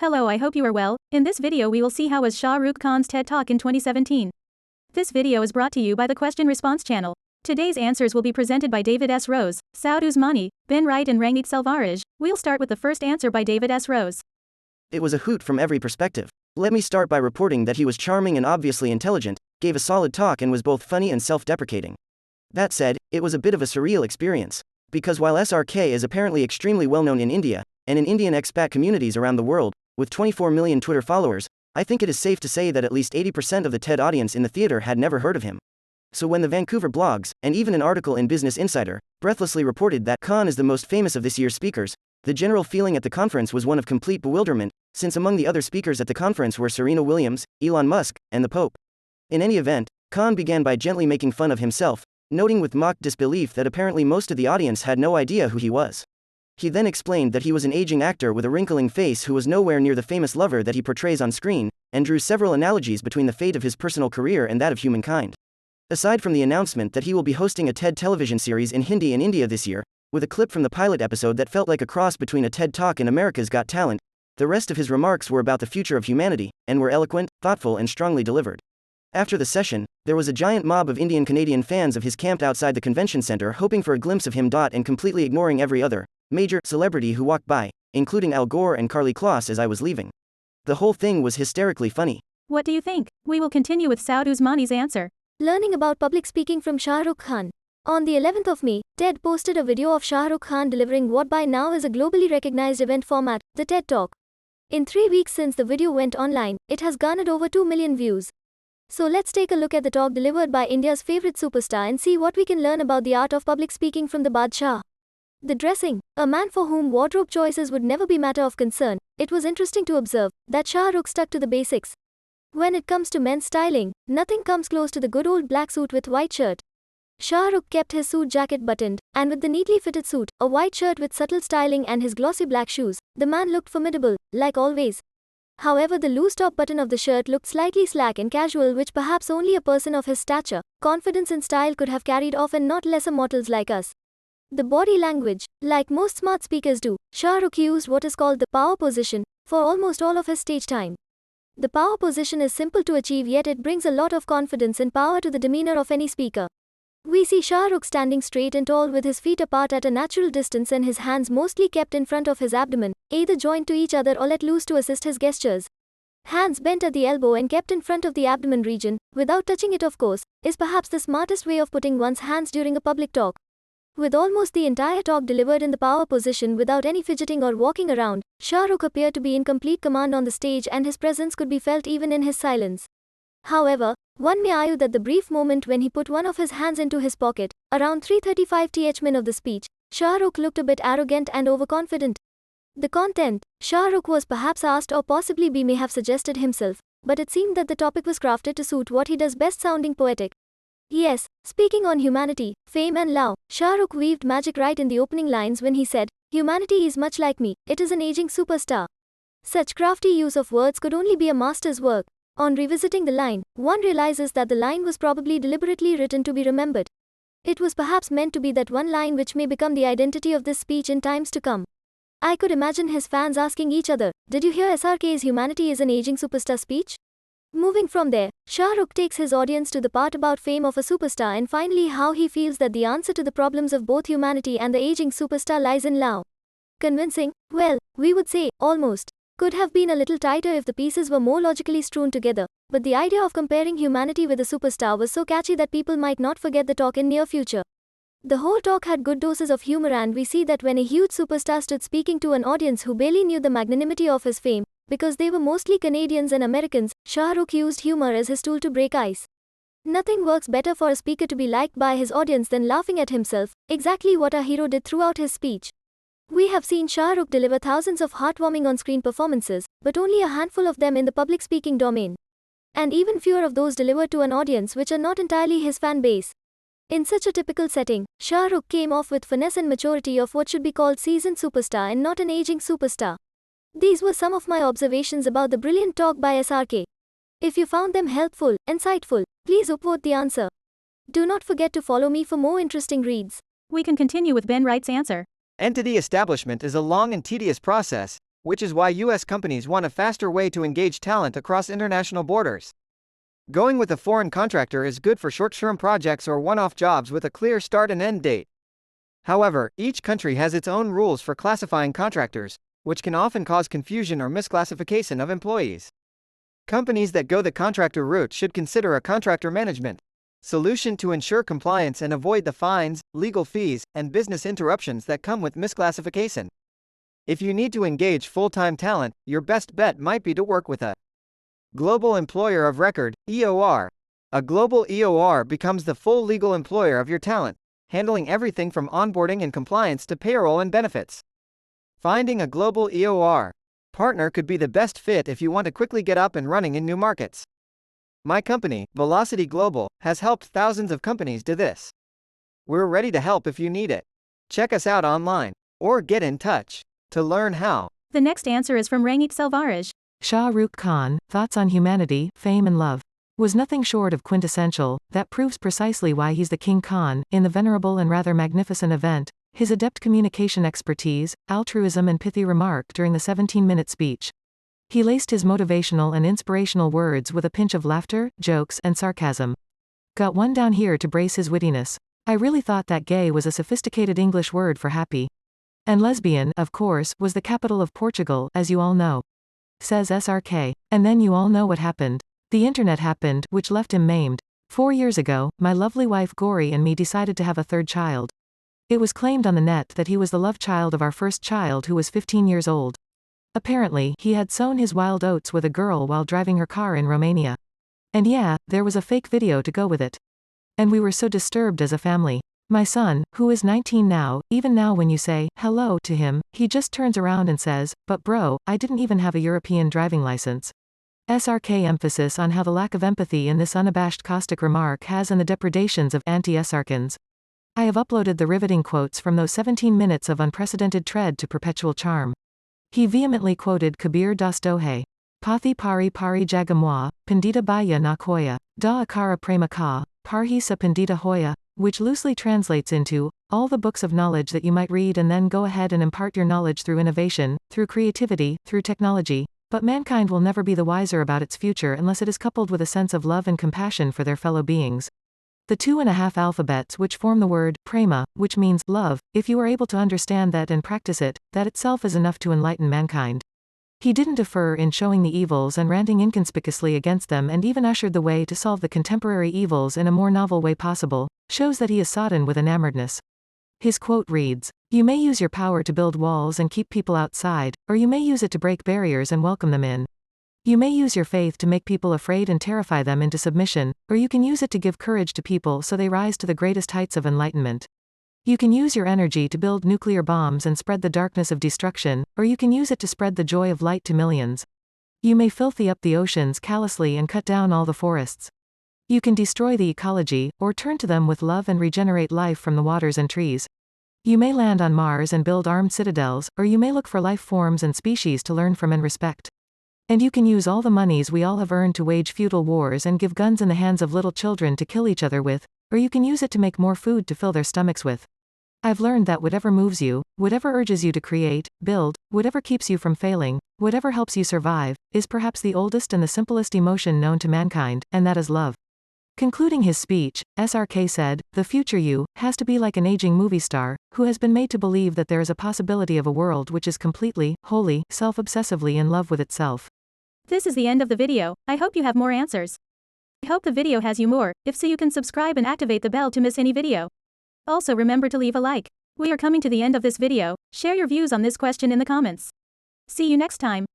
Hello, I hope you are well. In this video we will see how was Shah Rukh Khan's TED Talk in 2017. This video is brought to you by the Question Response channel. Today's answers will be presented by David S. Rose, Saud Usmani, Ben Wright and Rangit Selvaraj. We'll start with the first answer by David S. Rose. It was a hoot from every perspective. Let me start by reporting that he was charming and obviously intelligent, gave a solid talk and was both funny and self-deprecating. That said, it was a bit of a surreal experience. Because while SRK is apparently extremely well known in India, and in Indian expat communities around the world, with 24 million Twitter followers, I think it is safe to say that at least 80% of the TED audience in the theater had never heard of him. So when the Vancouver blogs, and even an article in Business Insider, breathlessly reported that Khan is the most famous of this year's speakers, the general feeling at the conference was one of complete bewilderment, since among the other speakers at the conference were Serena Williams, Elon Musk, and the Pope. In any event, Khan began by gently making fun of himself, noting with mock disbelief that apparently most of the audience had no idea who he was. He then explained that he was an aging actor with a wrinkling face who was nowhere near the famous lover that he portrays on screen, and drew several analogies between the fate of his personal career and that of humankind. Aside from the announcement that he will be hosting a TED television series in Hindi in India this year, with a clip from the pilot episode that felt like a cross between a TED Talk and America's Got Talent, the rest of his remarks were about the future of humanity, and were eloquent, thoughtful and strongly delivered. After the session, there was a giant mob of Indian-Canadian fans of his camped outside the convention center hoping for a glimpse of him. And completely ignoring every other major celebrity who walked by, including Al Gore and Karlie Kloss as I was leaving. The whole thing was hysterically funny. What do you think? We will continue with Saud Usmani's answer. Learning about public speaking from Shah Rukh Khan. On the 11th of May, TED posted a video of Shah Rukh Khan delivering what by now is a globally recognized event format, the TED Talk. In 3 weeks since the video went online, it has garnered over 2 million views. So let's take a look at the talk delivered by India's favorite superstar and see what we can learn about the art of public speaking from the Badshah. The dressing. A man for whom wardrobe choices would never be matter of concern, it was interesting to observe that Shah Rukh stuck to the basics. When it comes to men's styling, nothing comes close to the good old black suit with white shirt. Shah Rukh kept his suit jacket buttoned, and with the neatly fitted suit, a white shirt with subtle styling and his glossy black shoes, the man looked formidable, like always. However, the loose top button of the shirt looked slightly slack and casual, which perhaps only a person of his stature, confidence and style could have carried off, and not lesser mortals like us. The body language. Like most smart speakers do, Shah Rukh used what is called the power position for almost all of his stage time. The power position is simple to achieve, yet it brings a lot of confidence and power to the demeanor of any speaker. We see Shah Rukh standing straight and tall with his feet apart at a natural distance and his hands mostly kept in front of his abdomen, either joined to each other or let loose to assist his gestures. Hands bent at the elbow and kept in front of the abdomen region, without touching it of course, is perhaps the smartest way of putting one's hands during a public talk. With almost the entire talk delivered in the power position without any fidgeting or walking around, Shah Rukh appeared to be in complete command on the stage and his presence could be felt even in his silence. However, one may argue that the brief moment when he put one of his hands into his pocket, around 3:35 th of the speech, Shah Rukh looked a bit arrogant and overconfident. The content. Shah Rukh was perhaps asked or possibly may have suggested himself, but it seemed that the topic was crafted to suit what he does best, sounding poetic. Yes, speaking on humanity, fame and love, Shah Rukh weaved magic right in the opening lines when he said, "Humanity is much like me, it is an aging superstar." Such crafty use of words could only be a master's work. On revisiting the line, one realizes that the line was probably deliberately written to be remembered. It was perhaps meant to be that one line which may become the identity of this speech in times to come. I could imagine his fans asking each other, "Did you hear SRK's humanity is an aging superstar speech?" Moving from there, Shah Rukh takes his audience to the part about fame of a superstar and finally how he feels that the answer to the problems of both humanity and the aging superstar lies in love. Convincing? Well, we would say, almost. Could have been a little tighter if the pieces were more logically strewn together, but the idea of comparing humanity with a superstar was so catchy that people might not forget the talk in near future. The whole talk had good doses of humor, and we see that when a huge superstar stood speaking to an audience who barely knew the magnanimity of his fame, because they were mostly Canadians and Americans, Shah Rukh used humor as his tool to break ice. Nothing works better for a speaker to be liked by his audience than laughing at himself, exactly what our hero did throughout his speech. We have seen Shah Rukh deliver thousands of heartwarming on-screen performances, but only a handful of them in the public speaking domain. And even fewer of those delivered to an audience which are not entirely his fan base. In such a typical setting, Shah Rukh came off with finesse and maturity of what should be called seasoned superstar and not an aging superstar. These were some of my observations about the brilliant talk by SRK. If you found them helpful, insightful, please upvote the answer. Do not forget to follow me for more interesting reads. We can continue with Ben Wright's answer. Entity establishment is a long and tedious process, which is why US companies want a faster way to engage talent across international borders. Going with a foreign contractor is good for short-term projects or one-off jobs with a clear start and end date. However, each country has its own rules for classifying contractors, which can often cause confusion or misclassification of employees. Companies that go the contractor route should consider a contractor management solution to ensure compliance and avoid the fines, legal fees, and business interruptions that come with misclassification. If you need to engage full-time talent, your best bet might be to work with a Global Employer of Record, EOR. A global EOR becomes the full legal employer of your talent, handling everything from onboarding and compliance to payroll and benefits. Finding a global EOR partner could be the best fit if you want to quickly get up and running in new markets. My company, Velocity Global, has helped thousands of companies do this. We're ready to help if you need it. Check us out online, or get in touch to learn how. The next answer is from Rangit Selvaraj. Shah Rukh Khan, Thoughts on Humanity, Fame and Love. Was nothing short of quintessential. That proves precisely why he's the King Khan, in the venerable and rather magnificent event. His adept communication expertise, altruism and pithy remark during the 17-minute speech. He laced his motivational and inspirational words with a pinch of laughter, jokes, and sarcasm. Got one down here to brace his wittiness. I really thought that gay was a sophisticated English word for happy. And lesbian, of course, was the capital of Portugal, as you all know. Says SRK. And then you all know what happened. The internet happened, which left him maimed. 4 years ago, my lovely wife Gori and me decided to have a third child. It was claimed on the net that he was the love child of our first child who was 15 years old. Apparently, he had sown his wild oats with a girl while driving her car in Romania. And yeah, there was a fake video to go with it. And we were so disturbed as a family. My son, who is 19 now, even now when you say, hello, to him, he just turns around and says, but bro, I didn't even have a European driving license. SRK emphasis on how the lack of empathy in this unabashed caustic remark has and the depredations of anti-SRKans. I have uploaded the riveting quotes from those 17 minutes of unprecedented tread to perpetual charm. He vehemently quoted Kabir Das Dohe. Pathi pari pari jagamwa, pandita baya na koya, da akara prema ka, parhi sa pandita hoya, which loosely translates into, all the books of knowledge that you might read and then go ahead and impart your knowledge through innovation, through creativity, through technology, but mankind will never be the wiser about its future unless it is coupled with a sense of love and compassion for their fellow beings. The 2.5 alphabets which form the word prema, which means love, if you are able to understand that and practice it, that itself is enough to enlighten mankind. He didn't defer in showing the evils and ranting inconspicuously against them, and even ushered the way to solve the contemporary evils in a more novel way possible, shows that he is sodden with enamoredness. His quote reads, "You may use your power to build walls and keep people outside, or you may use it to break barriers and welcome them in. You may use your faith to make people afraid and terrify them into submission, or you can use it to give courage to people so they rise to the greatest heights of enlightenment. You can use your energy to build nuclear bombs and spread the darkness of destruction, or you can use it to spread the joy of light to millions. You may filthy up the oceans callously and cut down all the forests. You can destroy the ecology, or turn to them with love and regenerate life from the waters and trees. You may land on Mars and build armed citadels, or you may look for life forms and species to learn from and respect. And you can use all the monies we all have earned to wage feudal wars and give guns in the hands of little children to kill each other with, or you can use it to make more food to fill their stomachs with. I've learned that whatever moves you, whatever urges you to create, build, whatever keeps you from failing, whatever helps you survive, is perhaps the oldest and the simplest emotion known to mankind, and that is love." Concluding his speech, SRK said, "The future you has to be like an aging movie star, who has been made to believe that there is a possibility of a world which is completely, wholly, self-obsessively in love with itself." This is the end of the video. I hope you have more answers. I hope the video has you more. If so, you can subscribe and activate the bell to miss any video. Also remember to leave a like. We are coming to the end of this video. Share your views on this question in the comments. See you next time.